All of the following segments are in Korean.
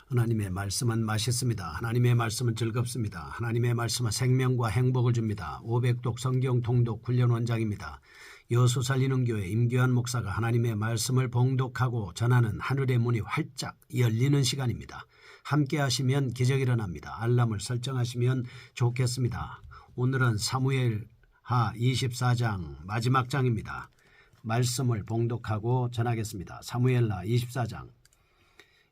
하나님의 말씀은 맛있습니다. 하나님의 말씀은 즐겁습니다. 하나님의 말씀은 생명과 행복을 줍니다. 500독 성경 통독 훈련 원장입니다. 여수 살리는 교회 임규환 목사가 하나님의 말씀을 봉독하고 전하는 하늘의 문이 활짝 열리는 시간입니다. 함께 하시면 기적이 일어납니다. 알람을 설정하시면 좋겠습니다. 오늘은 사무엘하 24장 마지막 장입니다. 말씀을 봉독하고 전하겠습니다. 사무엘하 24장.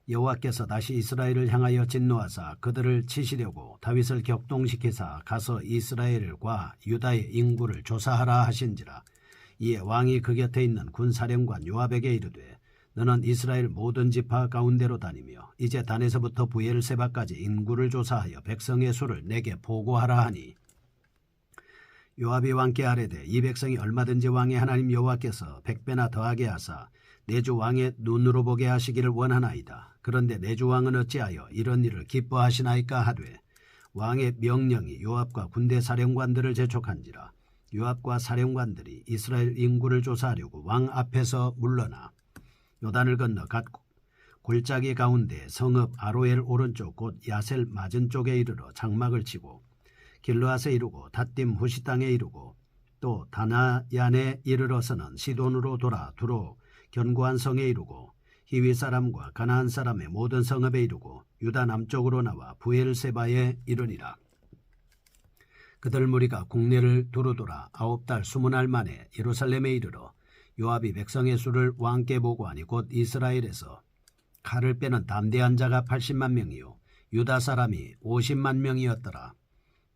여호와께서 다시 이스라엘을 향하여 진노하사 그들을 치시려고 다윗을 격동시키사 가서 이스라엘과 유다의 인구를 조사하라 하신지라. 이에 왕이 그 곁에 있는 군사령관 요압에게 이르되 너는 이스라엘 모든 지파 가운데로 다니며 이제 단에서부터 부엘세바까지 인구를 조사하여 백성의 수를 내게 보고하라 하니, 요압이 왕께 아뢰되 이 백성이 얼마든지 왕의 하나님 여호와께서 100배나 더하게 하사 내 주 왕의 눈으로 보게 하시기를 원하나이다. 그런데 내 주 왕은 어찌하여 이런 일을 기뻐하시나이까 하되, 왕의 명령이 요압과 군대 사령관들을 재촉한지라. 요압과 사령관들이 이스라엘 인구를 조사하려고 왕 앞에서 물러나 요단을 건너 갓 골짜기 가운데 성읍 아로엘 오른쪽 곧 야셀 맞은 쪽에 이르러 장막을 치고 길르앗에 이르고 닷딤 후시 땅에 이르고 또 다나얀에 이르러서는 시돈으로 돌아 두로 견고한 성에 이르고 히위 사람과 가나안 사람의 모든 성읍에 이르고 유다 남쪽으로 나와 부엘세바에 이르니라. 그들 무리가 국내를 두루 돌아 9달 20날 만에 예루살렘에 이르러 요압이 백성의 수를 왕께 보고하니 곧 이스라엘에서 칼을 빼는 담대한 자가 80만 명이요 유다 사람이 50만 명이었더라.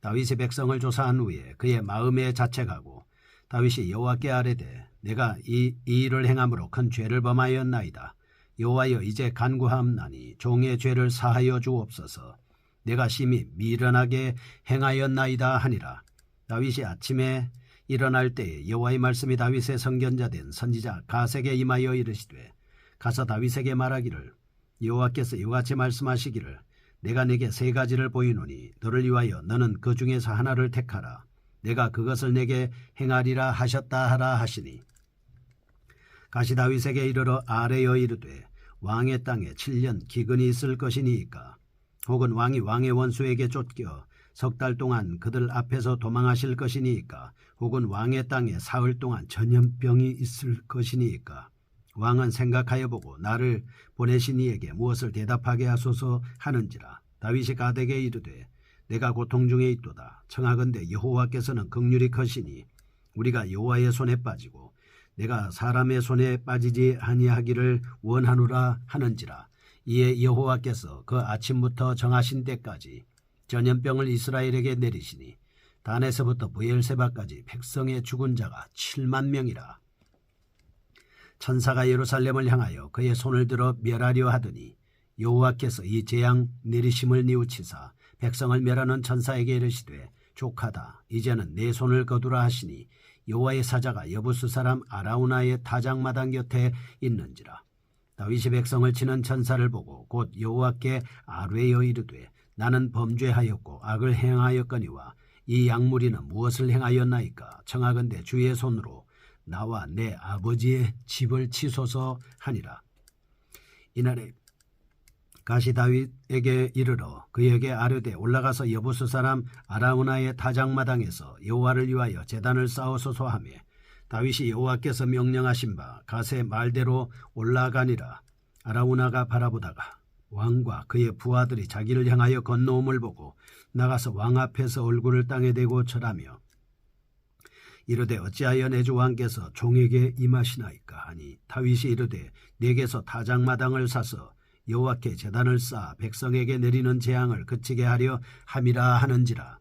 다윗이 백성을 조사한 후에 그의 마음에 자책하고 다윗이 여호와께 아뢰되 내가 이 일을 행함으로 큰 죄를 범하였나이다. 여호와여 이제 간구하옵나니 종의 죄를 사하여 주옵소서. 내가 심히 미련하게 행하였나이다 하니라. 다윗이 아침에 일어날 때에 여호와의 말씀이 다윗의 선견자 된 선지자 가세게 임하여 이르시되 가서 다윗에게 말하기를 여호와께서 이같이 말씀하시기를 내가 내게 3가지를 보이노니 너를 위하여 너는 그 중에서 하나를 택하라. 내가 그것을 내게 행하리라 하셨다 하라 하시니, 가시 다윗에게 이르러 아뢰어 이르되 왕의 땅에 7년 기근이 있을 것이니이까 혹은 왕이 왕의 원수에게 쫓겨 10달 동안 그들 앞에서 도망하실 것이니이까 혹은 왕의 땅에 사흘 동안 전염병이 있을 것이니이까 왕은 생각하여 보고 나를 보내신 이에게 무엇을 대답하게 하소서 하는지라. 다윗이 가드에게 이르되 내가 고통 중에 있도다. 청하건대 여호와께서는 긍휼이 크시니 우리가 여호와의 손에 빠지고 내가 사람의 손에 빠지지 아니하기를 원하노라 하는지라. 이에 여호와께서 그 아침부터 정하신 때까지 전염병을 이스라엘에게 내리시니 단에서부터 부엘세바까지 백성의 죽은 자가 7만 명이라. 천사가 예루살렘을 향하여 그의 손을 들어 멸하려 하더니 여호와께서 이 재앙 내리심을 뉘우치사 백성을 멸하는 천사에게 이르시되 족하다. 이제는 내 손을 거두라 하시니 여호와의 사자가 여부스 사람 아라우나의 타작마당 곁에 있는지라. 다윗이 백성을 치는 천사를 보고 곧 여호와께 아뢰어 이르되 나는 범죄하였고 악을 행하였거니와 이 양무리는 무엇을 행하였나이까. 청하건대 주의 손으로 나와 내 아버지의 집을 치소서 하니라. 이날에 가시 다윗에게 이르러 그에게 아뢰되 올라가서 여부스 사람 아라우나의 타작마당에서 여호와를 위하여 제단을 쌓으소서 하며, 다윗이 여호와께서 명령하신 바 가세 말대로 올라가니라. 아라우나가 바라보다가 왕과 그의 부하들이 자기를 향하여 건너옴을 보고 나가서 왕 앞에서 얼굴을 땅에 대고 절하며 이르되 어찌하여 내 주 왕께서 종에게 임하시나이까 하니, 다윗이 이르되 내게서 타작마당을 사서 여호와께 제단을 쌓아 백성에게 내리는 재앙을 그치게 하려 함이라 하는지라.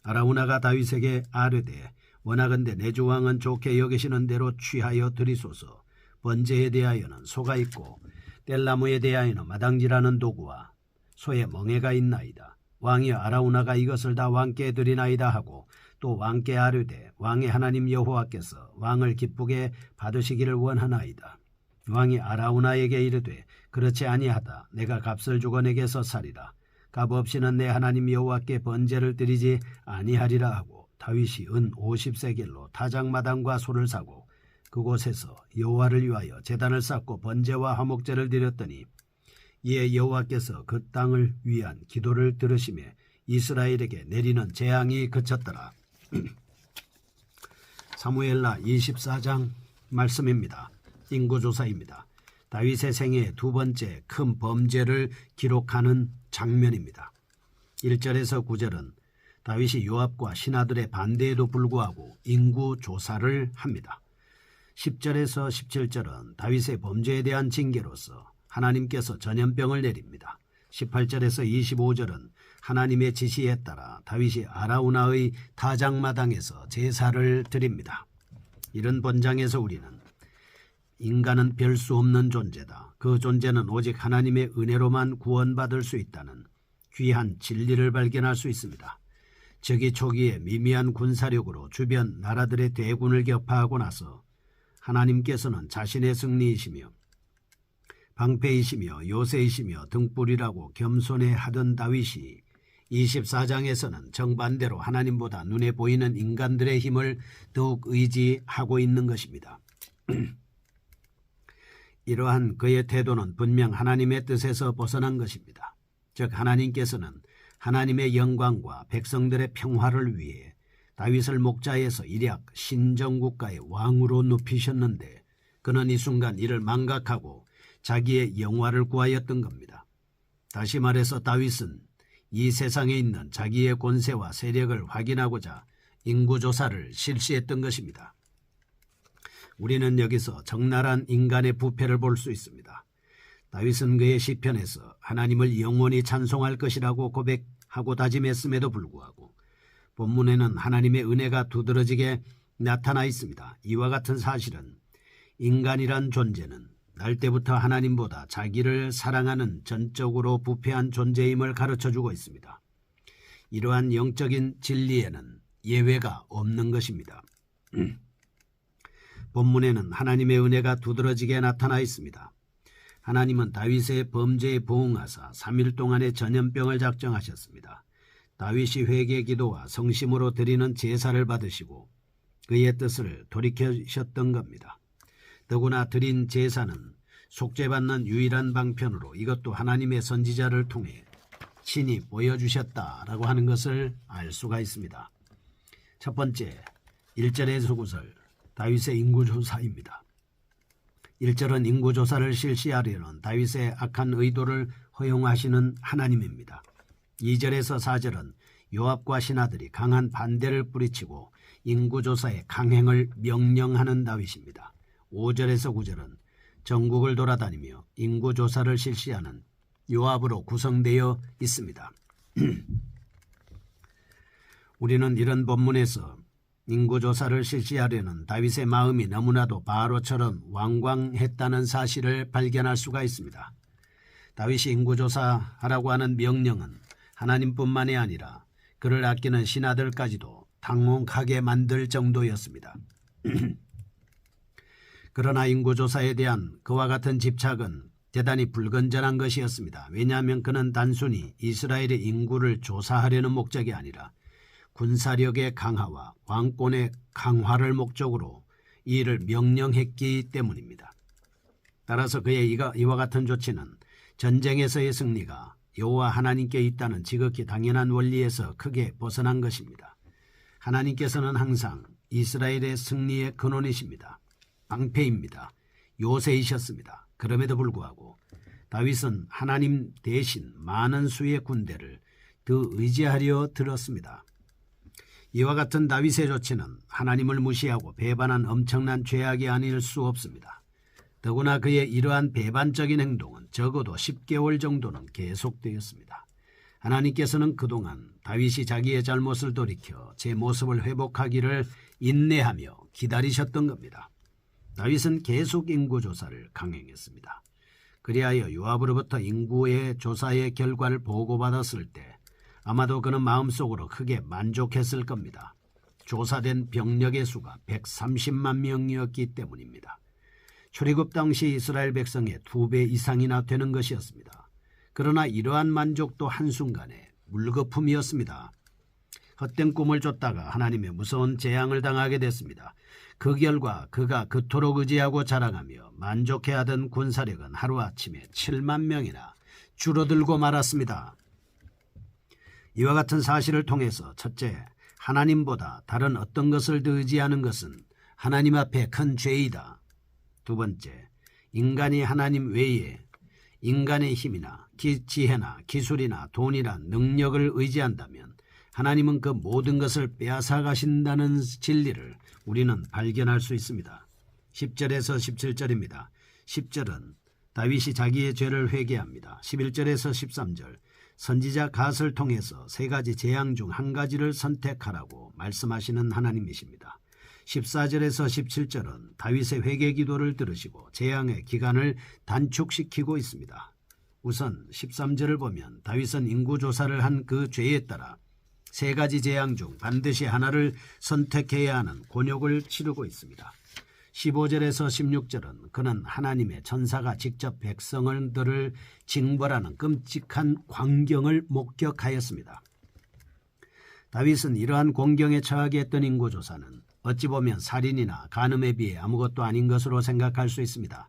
아라우나가 다윗에게 아뢰되 원하건대 내 주 왕은 좋게 여기시는 대로 취하여 드리소서. 번제에 대하여는 소가 있고 뗄나무에 대하여는 마당질하는 도구와 소의 멍에가 있나이다. 왕이 아라우나가 이것을 다 왕께 드리나이다 하고 또 왕께 아뢰되 왕의 하나님 여호와께서 왕을 기쁘게 받으시기를 원하나이다. 왕이 아라우나에게 이르되 그렇지 아니하다. 내가 값을 주고 내게서 살이라. 값 없이는 내 하나님 여호와께 번제를 드리지 아니하리라 하고 다윗이 은 50세겔로 타작마당과 소를 사고 그곳에서 여호와를 위하여 제단을 쌓고 번제와 화목제를 드렸더니 이에 여호와께서 그 땅을 위한 기도를 들으시매 이스라엘에게 내리는 재앙이 그쳤더라. 사무엘라 24장 말씀입니다. 인구조사입니다. 다윗의 생애의 두 번째 큰 범죄를 기록하는 장면입니다. 1절에서 9절은 다윗이 요압과 신하들의 반대에도 불구하고 인구조사를 합니다. 10절에서 17절은 다윗의 범죄에 대한 징계로서 하나님께서 전염병을 내립니다. 18절에서 25절은 하나님의 지시에 따라 다윗이 아라우나의 타작마당에서 제사를 드립니다. 이런 본장에서 우리는 인간은 별 수 없는 존재다. 그 존재는 오직 하나님의 은혜로만 구원받을 수 있다는 귀한 진리를 발견할 수 있습니다. 적이 초기에 미미한 군사력으로 주변 나라들의 대군을 격파하고 나서 하나님께서는 자신의 승리이시며 방패이시며 요새이시며 등불이라고 겸손해 하던 다윗이 24장에서는 정반대로 하나님보다 눈에 보이는 인간들의 힘을 더욱 의지하고 있는 것입니다. 이러한 그의 태도는 분명 하나님의 뜻에서 벗어난 것입니다. 즉 하나님께서는 하나님의 영광과 백성들의 평화를 위해 다윗을 목자에서 일약 신정국가의 왕으로 높이셨는데 그는 이 순간 이를 망각하고 자기의 영화를 구하였던 겁니다. 다시 말해서 다윗은 이 세상에 있는 자기의 권세와 세력을 확인하고자 인구조사를 실시했던 것입니다. 우리는 여기서 적나라한 인간의 부패를 볼 수 있습니다. 다윗은 그의 시편에서 하나님을 영원히 찬송할 것이라고 고백하고 다짐했음에도 불구하고 본문에는 하나님의 은혜가 두드러지게 나타나 있습니다. 이와 같은 사실은 인간이란 존재는 날 때부터 하나님보다 자기를 사랑하는 전적으로 부패한 존재임을 가르쳐주고 있습니다. 이러한 영적인 진리에는 예외가 없는 것입니다. 본문에는 하나님의 은혜가 두드러지게 나타나 있습니다. 하나님은 다윗의 범죄에 부응하사 3일 동안의 전염병을 작정하셨습니다. 다윗이 회개 기도와 성심으로 드리는 제사를 받으시고 그의 뜻을 돌이키셨던 겁니다. 더구나 드린 제사는 속죄받는 유일한 방편으로 이것도 하나님의 선지자를 통해 친히 보여주셨다라고 하는 것을 알 수가 있습니다. 첫 번째, 1절에서 9절 다윗의 인구조사입니다. 1절은 인구조사를 실시하려는 다윗의 악한 의도를 허용하시는 하나님입니다. 2절에서 4절은 요압과 신하들이 강한 반대를 뿌리치고 인구조사의 강행을 명령하는 다윗입니다. 5절에서 9절은 전국을 돌아다니며 인구조사를 실시하는 요압으로 구성되어 있습니다. 우리는 이런 본문에서 인구조사를 실시하려는 다윗의 마음이 너무나도 바로처럼 완강했다는 사실을 발견할 수가 있습니다. 다윗이 인구조사하라고 하는 명령은 하나님뿐만이 아니라 그를 아끼는 신하들까지도 당혹하게 만들 정도였습니다. 그러나 인구조사에 대한 그와 같은 집착은 대단히 불건전한 것이었습니다. 왜냐하면 그는 단순히 이스라엘의 인구를 조사하려는 목적이 아니라 군사력의 강화와 왕권의 강화를 목적으로 이 일을 명령했기 때문입니다. 따라서 그의 이와 같은 조치는 전쟁에서의 승리가 여호와 하나님께 있다는 지극히 당연한 원리에서 크게 벗어난 것입니다. 하나님께서는 항상 이스라엘의 승리의 근원이십니다. 방패입니다. 요새이셨습니다. 그럼에도 불구하고 다윗은 하나님 대신 많은 수의 군대를 더 의지하려 들었습니다. 이와 같은 다윗의 조치는 하나님을 무시하고 배반한 엄청난 죄악이 아닐 수 없습니다. 더구나 그의 이러한 배반적인 행동은 적어도 10개월 정도는 계속되었습니다. 하나님께서는 그동안 다윗이 자기의 잘못을 돌이켜 제 모습을 회복하기를 인내하며 기다리셨던 겁니다. 다윗은 계속 인구조사를 강행했습니다. 그리하여 요압으로부터 인구의 조사의 결과를 보고받았을 때 아마도 그는 마음속으로 크게 만족했을 겁니다. 조사된 병력의 수가 130만 명이었기 때문입니다. 출애굽 당시 이스라엘 백성의 2배 이상이나 되는 것이었습니다. 그러나 이러한 만족도 한순간에 물거품이었습니다. 헛된 꿈을 쫓다가 하나님의 무서운 재앙을 당하게 됐습니다. 그 결과 그가 그토록 의지하고 자랑하며 만족해하던 군사력은 하루아침에 7만 명이나 줄어들고 말았습니다. 이와 같은 사실을 통해서 첫째, 하나님보다 다른 어떤 것을 더 의지하는 것은 하나님 앞에 큰 죄이다. 두 번째, 인간이 하나님 외에 인간의 힘이나 지혜나 기술이나 돈이나 능력을 의지한다면 하나님은 그 모든 것을 빼앗아 가신다는 진리를 우리는 발견할 수 있습니다. 10절에서 17절입니다. 10절은 다윗이 자기의 죄를 회개합니다. 11절에서 13절, 선지자 갓을 통해서 세 가지 재앙 중 한 가지를 선택하라고 말씀하시는 하나님이십니다. 14절에서 17절은 다윗의 회개 기도를 들으시고 재앙의 기간을 단축시키고 있습니다. 우선 13절을 보면 다윗은 인구조사를 한 그 죄에 따라 세 가지 재앙 중 반드시 하나를 선택해야 하는 곤욕을 치르고 있습니다. 15절에서 16절은 그는 하나님의 천사가 직접 백성들을 징벌하는 끔찍한 광경을 목격하였습니다. 다윗은 이러한 공경에 처하게 했던 인구조사는 어찌 보면 살인이나 간음에 비해 아무것도 아닌 것으로 생각할 수 있습니다.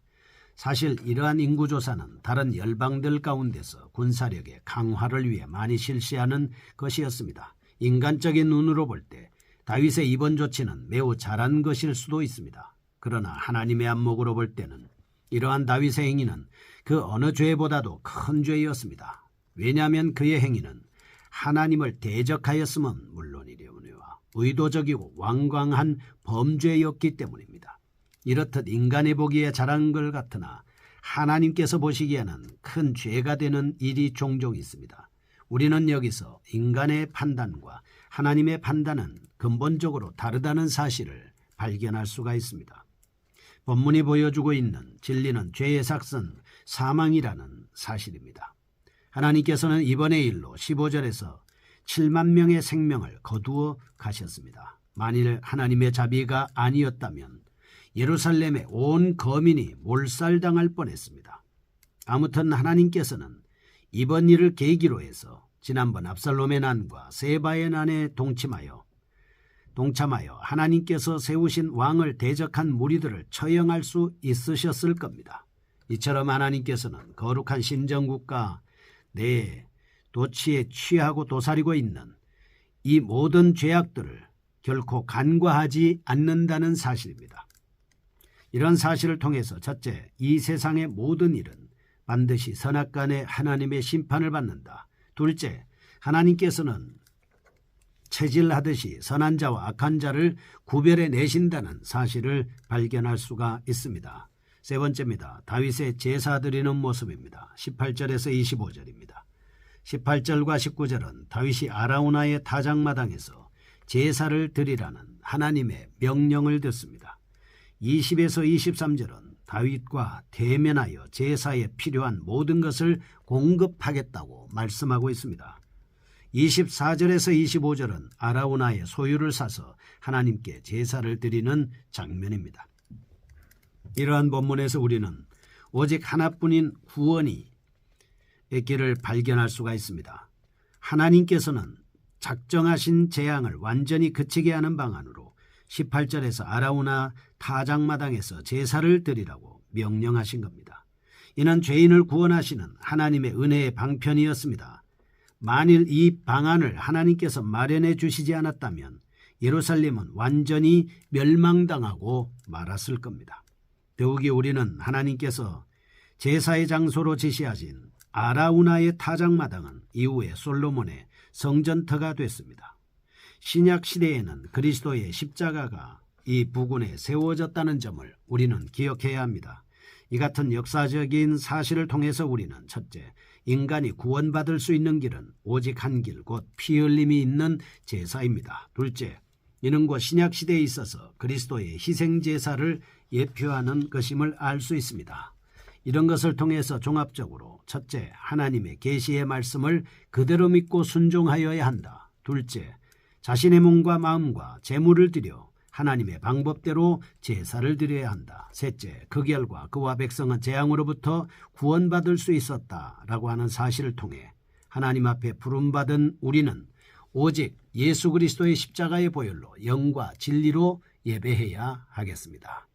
사실 이러한 인구조사는 다른 열방들 가운데서 군사력의 강화를 위해 많이 실시하는 것이었습니다. 인간적인 눈으로 볼 때 다윗의 이번 조치는 매우 잘한 것일 수도 있습니다. 그러나 하나님의 안목으로 볼 때는 이러한 다윗의 행위는 그 어느 죄보다도 큰 죄였습니다. 왜냐하면 그의 행위는 하나님을 대적하였음은 물론이려니와 의도적이고 완강한 범죄였기 때문입니다. 이렇듯 인간이 보기에 잘한 것 같으나 하나님께서 보시기에는 큰 죄가 되는 일이 종종 있습니다. 우리는 여기서 인간의 판단과 하나님의 판단은 근본적으로 다르다는 사실을 발견할 수가 있습니다. 본문이 보여주고 있는 진리는 죄의 삭선, 사망이라는 사실입니다. 하나님께서는 이번의 일로 15절에서 7만 명의 생명을 거두어 가셨습니다. 만일 하나님의 자비가 아니었다면 예루살렘의 온 거민이 몰살당할 뻔했습니다. 아무튼 하나님께서는 이번 일을 계기로 해서 지난번 압살롬의 난과 세바의 난에 동참하여 하나님께서 세우신 왕을 대적한 무리들을 처형할 수 있으셨을 겁니다. 이처럼 하나님께서는 거룩한 신정국가 내에 도치에 취하고 도사리고 있는 이 모든 죄악들을 결코 간과하지 않는다는 사실입니다. 이런 사실을 통해서 첫째, 이 세상의 모든 일은 반드시 선악간에 하나님의 심판을 받는다. 둘째, 하나님께서는 체질하듯이 선한 자와 악한 자를 구별해 내신다는 사실을 발견할 수가 있습니다. 세 번째입니다. 다윗의 제사 드리는 모습입니다. 18절에서 25절입니다. 18절과 19절은 다윗이 아라우나의 타작마당에서 제사를 드리라는 하나님의 명령을 듣습니다. 20에서 23절은 다윗과 대면하여 제사에 필요한 모든 것을 공급하겠다고 말씀하고 있습니다. 24절에서 25절은 아라우나의 소유를 사서 하나님께 제사를 드리는 장면입니다. 이러한 본문에서 우리는 오직 하나뿐인 구원이 길을 발견할 수가 있습니다. 하나님께서는 작정하신 재앙을 완전히 그치게 하는 방안으로 18절에서 아라우나 타작마당에서 제사를 드리라고 명령하신 겁니다. 이는 죄인을 구원하시는 하나님의 은혜의 방편이었습니다. 만일 이 방안을 하나님께서 마련해 주시지 않았다면 예루살렘은 완전히 멸망당하고 말았을 겁니다. 더욱이 우리는 하나님께서 제사의 장소로 지시하신 아라우나의 타작마당은 이후에 솔로몬의 성전터가 됐습니다. 신약 시대에는 그리스도의 십자가가 이 부근에 세워졌다는 점을 우리는 기억해야 합니다. 이 같은 역사적인 사실을 통해서 우리는 첫째, 인간이 구원받을 수 있는 길은 오직 한 길, 곧 피 흘림이 있는 제사입니다. 둘째, 이는 곧 신약 시대에 있어서 그리스도의 희생제사를 예표하는 것임을 알 수 있습니다. 이런 것을 통해서 종합적으로 첫째, 하나님의 계시의 말씀을 그대로 믿고 순종하여야 한다. 둘째, 자신의 몸과 마음과 재물을 드려 하나님의 방법대로 제사를 드려야 한다. 셋째, 그 결과 그와 백성은 재앙으로부터 구원받을 수 있었다라고 하는 사실을 통해 하나님 앞에 부름받은 우리는 오직 예수 그리스도의 십자가의 보혈로 영과 진리로 예배해야 하겠습니다.